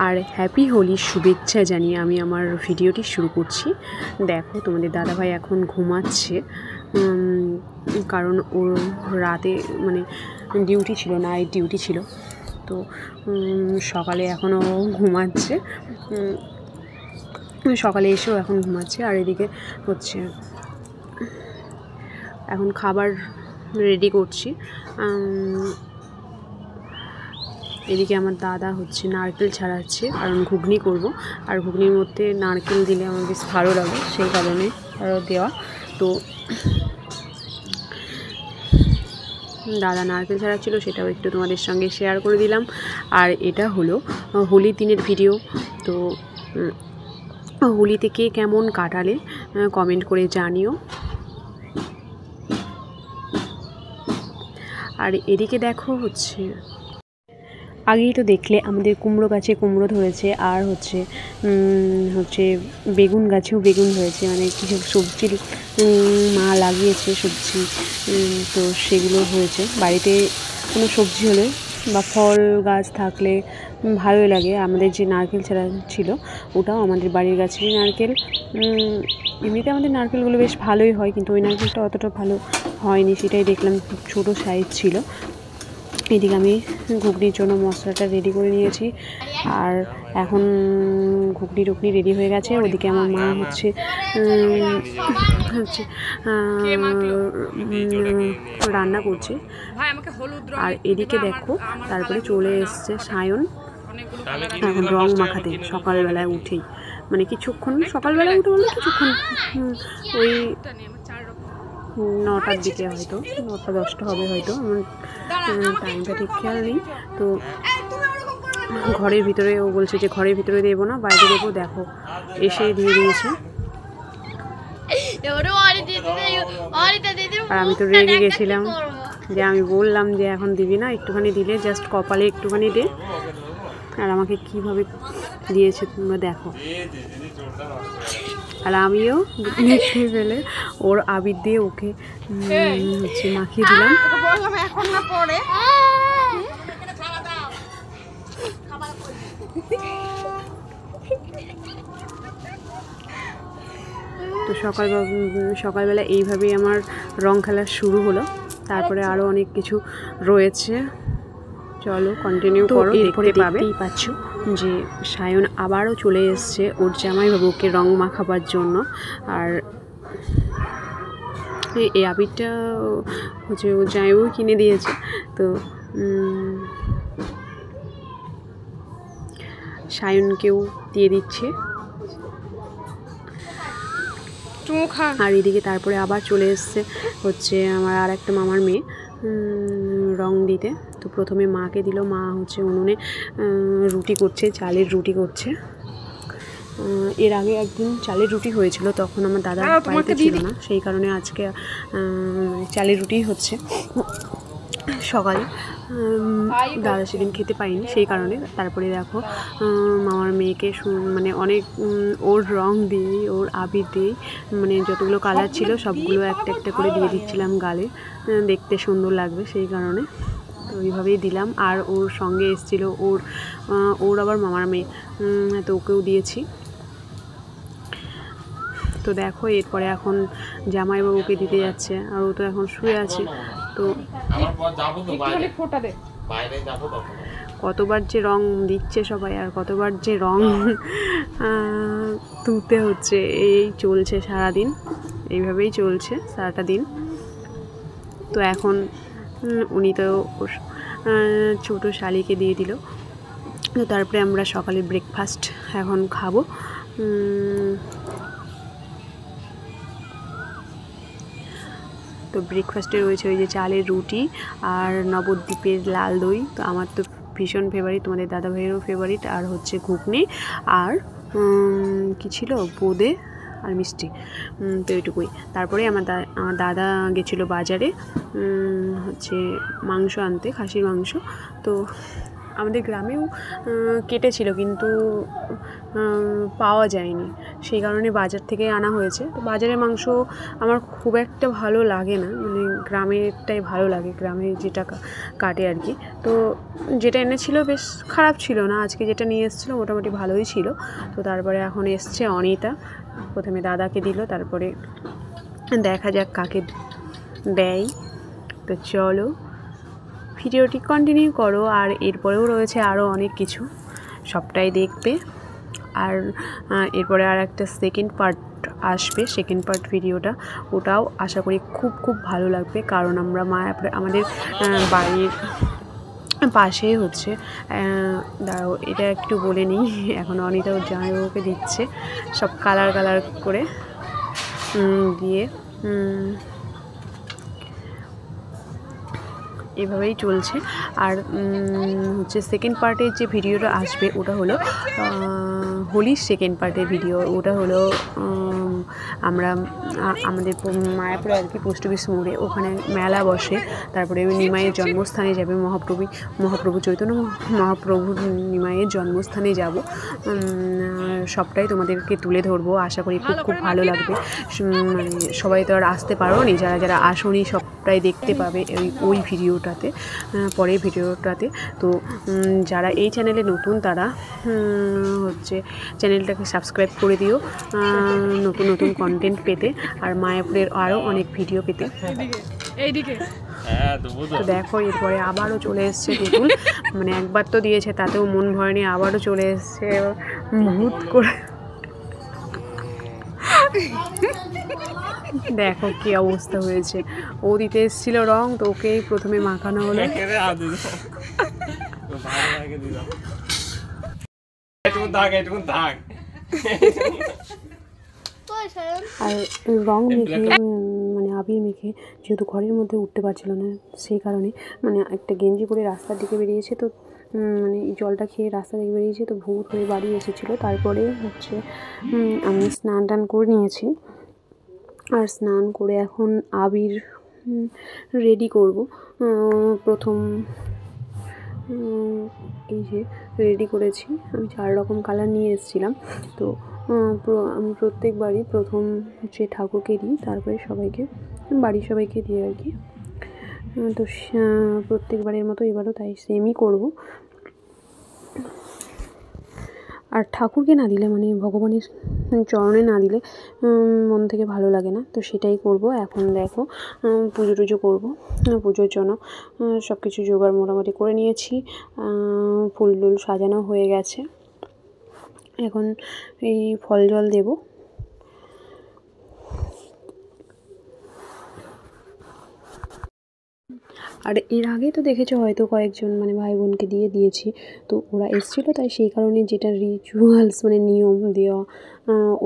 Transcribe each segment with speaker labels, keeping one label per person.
Speaker 1: আর happy হোলির শুভেচ্ছা জানিয়ে আমি আমার ভিডিওটি শুরু করছি। দেখো তোমাদের দাদাভাই এখন ঘুমাচ্ছে, কারণ ওর রাতে মানে ডিউটি ছিল, নাইট ডিউটি ছিল, তো সকালে এখনও ঘুমাচ্ছে, সকালে এসেও এখন ঘুমাচ্ছে। আর এদিকে হচ্ছে এখন খাবার রেডি করছি। এদিকে আমার দাদা হচ্ছে নারকেল ছাড়াচ্ছে, কারণ ঘুগনি করব, আর ঘুগনির মধ্যে নারকেল দিলে আমার বেশ ভালো লাগে, সেই কারণে দেওয়া। তো দাদা নারকেল ছাড়াচ্ছিল, সেটাও একটু তোমাদের সঙ্গে শেয়ার করে দিলাম। আর এটা হলো হোলির দিনের ভিডিও। তো হোলিতে কে কেমন কাটালে কমেন্ট করে জানিও। আর এদিকে দেখো হচ্ছে আগেই তো দেখলে আমাদের কুমড়ো গাছে কুমড়ো ধরেছে, আর হচ্ছে বেগুন গাছেও বেগুন ধরেছে, মানে কিছু সবজির মা লাগিয়েছে সবজি, তো সেগুলো হয়েছে। বাড়িতে কোনো সবজি হলে বা ফল গাছ থাকলে ভালোই লাগে। আমাদের যে নারকেল ছাড়া ছিল, ওটাও আমাদের বাড়ির গাছেরই নারকেল। এমনিতে আমাদের নারকেলগুলো বেশ ভালোই হয়, কিন্তু ওই নারকেলটা অতটা ভালো হয়নি, সেটাই দেখলাম, খুব ছোটো সাইজ ছিল। এদিকে আমি ঘুগনির জন্য মশলাটা রেডি করে নিয়েছি, আর এখন ঘুগনি টুগনি রেডি হয়ে গেছে। ওদিকে আমার মা হচ্ছে রান্না করছে। আর এদিকে দেখো তারপরে চলে এসছে সায়ন এখন রং মাখাতে, সকালবেলায় উঠেই, মানে কিছুক্ষণ সকালবেলায় উঠে বললে কিছুক্ষণ ওই 9টার দিকে, হয়তো 9টা 10টা হবে হয়তো, আমার টাইমটা ঠিক খেয়াল নেই। তো ঘরের ভিতরে ও বলছে যে ঘরের ভিতরে দেবো না, বাইরে দেবো। দেখো এসে দিয়ে দিয়েছে, আর আমি তো রেগে গেছিলাম, যে আমি বললাম যে এখন দিবি না, একটুখানি দিলে জাস্ট কপালে একটুখানি দে। আর আমাকে কীভাবে দিয়েছে তোমরা দেখো। আর আমিও দেখতে পেলে ওর আবির দিয়ে ওকে হচ্ছে মাখিয়ে দিলাম। তো সকালবেলা এইভাবেই আমার রং খেলা শুরু হলো। তারপরে আরও অনেক কিছু রয়েছে, চলো কন্টিনিউ করো, দেখতেই পাচ্ছ যে সায়ন আবারও চলে এসছে ওর জামাইবাবুকে রং মাখাবার জন্য। আর এই আবিরটা হচ্ছে ওর জামাইবাবু কিনে দিয়েছে, তো সায়নকেও দিয়ে দিচ্ছে। আর এদিকে তারপরে আবার চলে এসছে হচ্ছে আমার আর একটা মামার মেয়ে রং দিতে। তো প্রথমে মাকে দিল, মা হচ্ছে উনুনে রুটি করছে, চালের রুটি করছে। এর আগে একদিন চালের রুটি হয়েছিল, তখন আমার দাদা বাড়িতে ছিল না, সেই কারণে আজকে চালের রুটি হচ্ছে সকালে। দাদা সেদিন খেতে পাইনি, সেই কারণে। তারপরে দেখো মামার মেয়েকে মানে অনেক ওর রং দিয়েই, ওর আবির দিয়েই, মানে যতগুলো কালার ছিল সবগুলো একটা একটা করে দিয়ে দিচ্ছিলাম গালে, দেখতে সুন্দর লাগবে সেই কারণে। তো ওইভাবেই দিলাম। আর ওর সঙ্গে এসেছিল ওর আবার মামার মেয়ে, তো ওকেও দিয়েছি। তো দেখো এরপরে এখন জামাইবাবুকে দিতে যাচ্ছে, আর ও তো এখন শুয়ে আছে। তো কতবার যে রং দিচ্ছে সবাই, আর কতবার যে রং তুলতে হচ্ছে, এই চলছে সারাদিন, এইভাবেই চলছে সারাটা দিন। তো এখন উনি তো ছোটো শালিকে দিয়ে দিল। তো তারপরে আমরা সকালে ব্রেকফাস্ট এখন খাবো। তো ব্রেকফাস্টে রয়েছে ওই যে চালের রুটি আর নবদ্বীপের লাল দই, তো আমার তো ভীষণ ফেভারিট, তোমাদের দাদাভাইয়েরও ফেভারিট। আর হচ্ছে ঘুগনি, আর কী ছিল, বোঁদে আর মিষ্টি, তো এইটুকুই। তারপরে আমার দাদা গেছিলো বাজারে হচ্ছে মাংস আনতে, খাসির মাংস। তো আমাদের গ্রামেও কেটেছিল কিন্তু পাওয়া যায়নি, সেই কারণে বাজার থেকে আনা হয়েছে। তো বাজারের মাংস আমার খুব একটা ভালো লাগে না, মানে গ্রামেরটাই ভালো লাগে, গ্রামে যেটা কাটে আর কি। তো যেটা এনেছিল বেশ খারাপ ছিল না, আজকে যেটা নিয়ে এসেছিলো মোটামুটি ভালোই ছিল। তো তারপরে এখন এসছে অনিতা, প্রথমে দাদাকে দিল, তারপরে দেখা যাক কাকে দেয়। তো চলো ভিডিওটি কন্টিনিউ করো, আর এরপরেও রয়েছে আরও অনেক কিছু, সবটাই দেখবে। আর এরপরে আর একটা সেকেন্ড পার্ট আসবে, সেকেন্ড পার্ট ভিডিওটা, ওটাও আশা করি খুব খুব ভালো লাগবে, কারণ আমরা মায়াপুরে আমাদের বাড়ির পাশেই হচ্ছে। দাঁড়াও এটা একটু বলে নিই, এখন অনিতা ওর জামাইবাবুকে দিচ্ছে সব কালার কালার করে দিয়ে, এভাবেই চলছে। আর হচ্ছে সেকেন্ড পার্টের যে ভিডিওটা আসবে ওটা হলো হোলির সেকেন্ড পার্টের ভিডিও। ওটা হলো আমরা আমাদের মায়াপুরে আর কি পোস্ট অফিস মোড়ে ওখানে মেলা বসে, তারপরে নিমাইয়ের জন্মস্থানে যাবে, মহাপ্রভু চৈতন্য মহাপ্রভুর নিমাইয়ের জন্মস্থানে যাব, সবটাই তোমাদেরকে তুলে ধরবো, আশা করি খুব খুব ভালো লাগবে। মানে সবাই তো আর আসতে পারো নি, যারা যারা আসোনি সবটাই দেখতে পাবে ওই ভিডিওটাতে, পরের ভিডিওটাতে। তো যারা এই চ্যানেলে নতুন তারা হচ্ছে চ্যানেলটাকে সাবস্ক্রাইব করে দিও নতুন নতুন কন্টেন্ট পেতে, আর মায়াপুরের আরও অনেক ভিডিও পেতে। তো দেখো এরপরে আবারও চলে এসছে তেঁতুল, মানে একবার তো দিয়েছে তাতেও মন ভরেনি, আবারও চলে এসছে ভূত করে। দেখো কি অবস্থা হয়েছে, ও দিতে এসেছিল রং, তো ওকেই প্রথমে মাখানো হলো। আর রং মেখে মানে আবির মেখে যেহেতু ঘরের মধ্যে উঠতে পারছিল না, সেই কারণে মানে একটা গেঞ্জি করে রাস্তার দিকে বেরিয়েছে, তো মানে জলটা খেয়ে রাস্তা দিকে বেরিয়েছে, তো ভূত হয়ে বাড়ি এসেছিলো। তারপরে হচ্ছে আমি স্নান টান করে নিয়েছি, আর স্নান করে এখন আবির রেডি করব। প্রথম এই যে রেডি করেছি, আমি 4 রকম কালার নিয়ে এসেছিলাম। তো আমি প্রত্যেকবারই প্রথম হচ্ছে ঠাকুরকে দিই, তারপরে সবাইকে, বাড়ির সবাইকে দিই আর কি। তো প্রত্যেকবারের মতো এবারও তাই সেমই করব। আর ঠাকুরকে না দিলে মানে ভগবানের চরণে না দিলে মন থেকে ভালো লাগে না, তো সেটাই করব। এখন দেখো পুজো টুজো করবো, পুজোর জন্য সব কিছু জোগাড় মোটামুটি করে নিয়েছি, ফুল টুল সাজানো হয়ে গেছে, এখন এই ফল জল দেব। আর এর আগে তো দেখেছো হয়তো কয়েকজন মানে ভাই বোনকে দিয়েছি, তো ওরা এসেছিলো, তাই সেই কারণে যেটা রিচুয়ালস মানে নিয়ম দেওয়া,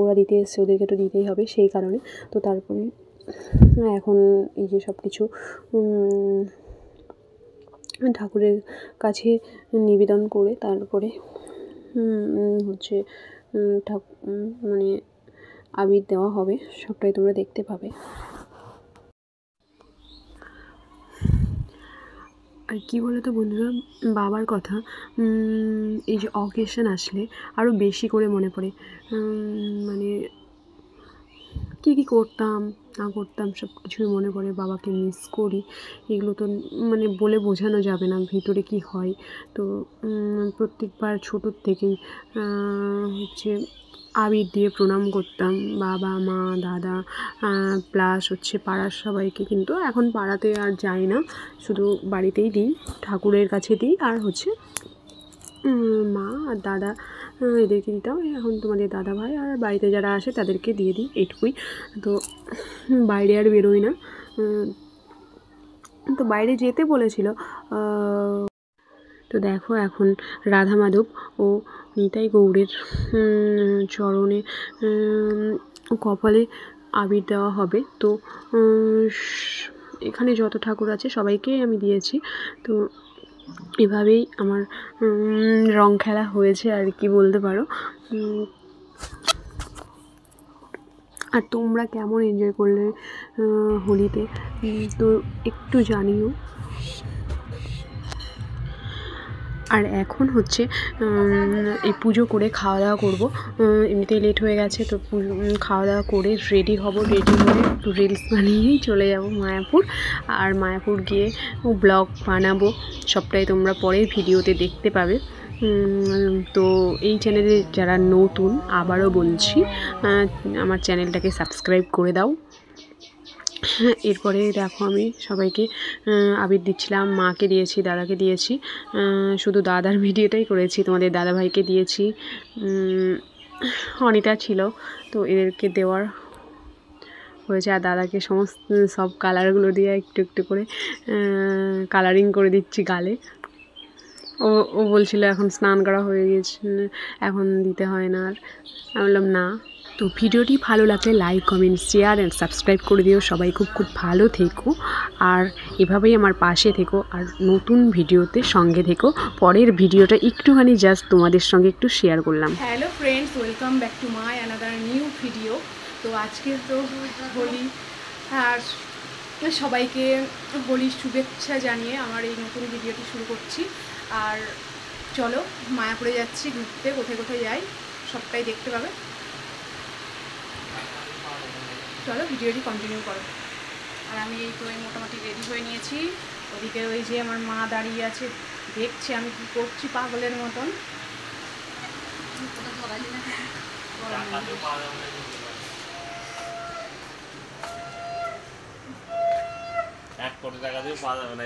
Speaker 1: ওরা দিতে এসছে, ওদেরকে তো দিতেই হবে, সেই কারণে। তো তারপরে এখন এই যে সব কিছু ঠাকুরের কাছে নিবেদন করে তারপরে হচ্ছে মানে আবির দেওয়া হবে, সবটাই তোমরা দেখতে পাবে। আর কী বলো তো বন্ধুরা, বাবার কথা এই যে অকেশন আসলে আরও বেশি করে মনে পড়ে, মানে কী করতাম না করতাম সব কিছুই মনে পড়ে, বাবাকে মিস করি, এগুলো তো মানে বলে বোঝানো যাবে না ভিতরে কি হয়। তো প্রত্যেকবার ছোটোর থেকেই হচ্ছে আবির দিয়ে প্রণাম করতাম, বাবা মা দাদা প্লাস হচ্ছে পাড়ার সবাইকে, কিন্তু এখন পাড়াতে আর যাই না, শুধু বাড়িতেই দিই, ঠাকুরের কাছে দিই, আর হচ্ছে মা আর দাদা এদেরকে দিতাম, এখন তোমাদের দাদা ভাই আর বাড়িতে যারা আসে তাদেরকে দিয়ে দিই, এইটুকুই। তো বাইরে আর বেরোই না, তো বাইরে যেতে বলেছিল। তো দেখো এখন রাধা মাধব ও নিতাই গৌড়ের চরণে কপালে আবির দেওয়া হবে। তো এখানে যত ঠাকুর আছে সবাইকেই আমি দিয়েছি। তো এভাবেই আমার রং খেলা হয়েছে আর কি বলতে পারো। আর তোমরা কেমন এনজয় করলে হোলিতে তো একটু জানিও। আর এখন হচ্ছে এই পুজো করে খাওয়া দাওয়া করবো। এমনিতেই লেট হয়ে গেছে, তো খাওয়া দাওয়া করে রেডি হব, রেডি হয়ে একটু রিলস বানিয়েই চলে যাব মায়াপুর। আর মায়াপুর গিয়ে ব্লগ বানাবো, সবটাই তোমরা পরের ভিডিওতে দেখতে পাবে। তো এই চ্যানেলে যারা নতুন, আবারও বলছি আমার চ্যানেলটাকে সাবস্ক্রাইব করে দাও। এরপরে দেখো আমি সবাইকে আবির দিচ্ছিলাম, মাকে দিয়েছি, দাদাকে দিয়েছি, শুধু দাদার ভিডিওটাই করেছি, তোমাদের দাদাভাইকে দিয়েছি, অনিতা ছিল তো এদেরকে দেওয়ার হয়েছে। আর দাদাকে সমস্ত সব কালারগুলো দিয়ে একটু একটু করে কালারিং করে দিচ্ছি গালে। ও বলছিল এখন স্নান করা হয়ে গেছে, এখন দিতে হয় না। আর আমি বললাম না। তো ভিডিওটি ভালো লাগলে like, comment, share and subscribe করে দিও। সবাই খুব খুব ভালো থেকো আর এভাবেই আমার পাশে থেকো, আর নতুন ভিডিওতে সঙ্গে থেকো। পরের ভিডিওটা একটুখানি জাস্ট তোমাদের সঙ্গে একটু শেয়ার করলাম।
Speaker 2: Hello friends, welcome back to my another new video. তো আজকে তো হোলি, আর সবাইকে হোলির শুভেচ্ছা জানিয়ে আমার এই নতুন ভিডিওটি শুরু করছি। আর চলো মায়াপুরে যাচ্ছি ঘুরতে, কোথায় কোথায় যাই সবটাই দেখতে পাবে। চলো ভিডিওটি কন্টিনিউ করো। আর আমি এই তো মোটামুটি রেডি হয়ে নিয়েছি। ওদিকে ওই যে আমার মা দাঁড়িয়ে আছে, দেখছে আমি কী করছি পাগলের মতন।
Speaker 3: $1 কোটি দিয়ে পাওয়া যাবে না।